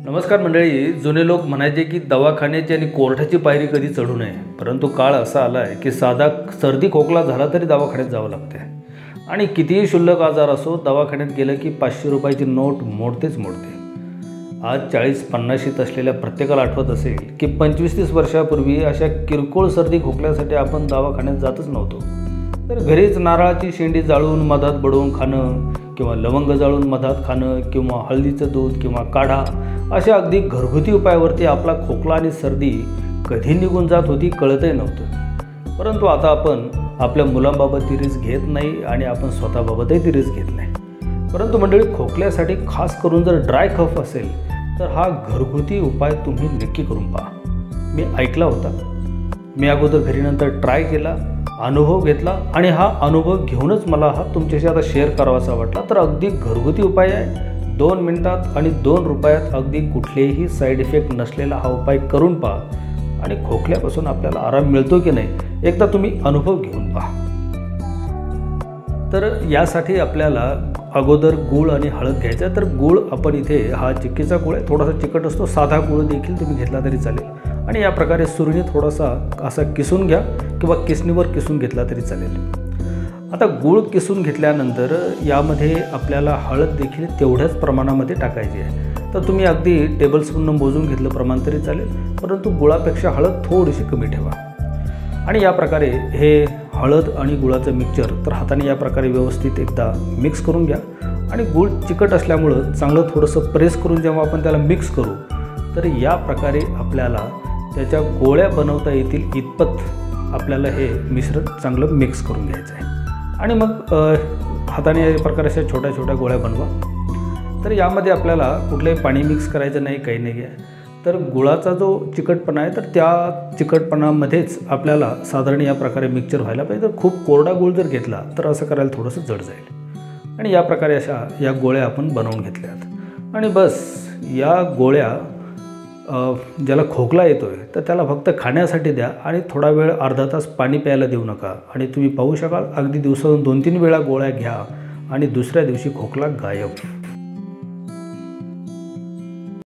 नमस्कार मंडळी. जुने लोक म्हणायचे की दवाखान्याची आणि कोर्टाची पायरी कधी चढू नये, परंतु काळ असा आला आहे की साधा सर्दी खोकला झाला तरी दवाखान्यात जावं लागते. आणि कितीही क्षुल्लक आजार असो, दवाखान्यात गेलं की 500 रुपयाची नोट मोडतेच मोडते. आज 40-50शीत असलेल्या प्रत्येकाला आठवत असेल की 25-30 वर्षापूर्वी अशा किरकोळ सर्दी खोकल्यासाठी आपण दवाखान्यात जातच नव्हतो. तर घरीच नारळाची शेंडी जाळून मधात बुडवून खाणं, किंवा लवंग जाळून मधात खाणं, किंवा हळदीचं दूध किंवा काढा, अशा अगदी घरगुती उपायावरती आपला खोकला आणि सर्दी कधी निघून जात होती कळतही नव्हतं. परंतु आता आपण आपल्या मुलांबाबत ती रिस्क घेत नाही आणि आपण स्वतःबाबतही ती रिस्क घेत नाही. परंतु मंडळी, खोकल्यासाठी खास करून जर ड्राय कफ असेल तर हा घरगुती उपाय तुम्ही नक्की करून पहा. मी ऐकला होता, मी अगोदर घरी नंतर ट्राय केला, अनुभव घेतला आणि हा अनुभव घेऊनच मला हा तुमच्याशी आता शेअर करावासा वाटला. तर अगदी घरगुती उपाय आहे, 2 मिनिटात आणि 2 रुपयात अगदी कुठलेही साईड इफेक्ट नसलेला हा उपाय करून पहा आणि खोकल्यापासून आपल्याला आराम मिळतो की नाही एकदा तुम्ही अनुभव घेऊन पहा. तर यासाठी आपल्याला अगोदर गूळ आणि हळद घ्यायचा. तर गूळ आपण इथे हा चिक्कीचा गूळ आहे, थोडासा चिकट असतो. साधा गूळ देखील तुम्ही घेतला तरी चालेल आणि या प्रकारे सुरीने थोडासा असा किसून घ्या किंवा किसणीवर किसून घेतला तरी चालेल. आता गूळ किसून घेतल्यानंतर यामध्ये आपल्याला हळद देखील तेवढ्याच प्रमाणामध्ये टाकायची आहे. तर तुम्ही अगदी टेबलस्पूननं मोजून घेतलं प्रमाण तरी चालेल, परंतु गुळापेक्षा हळद थोडीशी कमी ठेवा. आणि या प्रकारे हे हळद आणि गुळाचं मिक्सचर तर हाताने या प्रकारे व्यवस्थित एकदा मिक्स करून घ्या. आणि गूळ चिकट असल्यामुळं चांगलं थोडंसं प्रेस करून जेव्हा आपण त्याला मिक्स करू तर या प्रकारे आपल्याला त्याच्या गोळ्या बनवता येतील इतपत आपल्याला हे मिश्रण चांगलं मिक्स करून घ्यायचं आहे. आणि मग हाताने या प्रकारे अशा छोट्या छोट्या गोळ्या बनवा. तर यामध्ये आपल्याला कुठलंही पाणी मिक्स करायचं नाही, काही नाही आहे. तर गुळाचा जो चिकटपणा आहे तर त्या चिकटपणामध्येच आपल्याला साधारण या प्रकारे मिक्सचर व्हायला पाहिजे. तर खूप कोरडा गूळ जर घेतला तर असं करायला थोडंसं जड जाईल. आणि या प्रकारे अशा या गोळ्या आपण बनवून घेतल्यात. आणि बस या गोळ्या ज्याला खोकला येतो आहे तर त्याला फक्त खाण्यासाठी द्या आणि थोडा वेळ अर्धा तास पाणी प्यायला देऊ नका. आणि तुम्ही पाहू शकाल अगदी दिवसातून 2-3 वेळा गोळ्या घ्या आणि दुसऱ्या दिवशी खोकला गायब.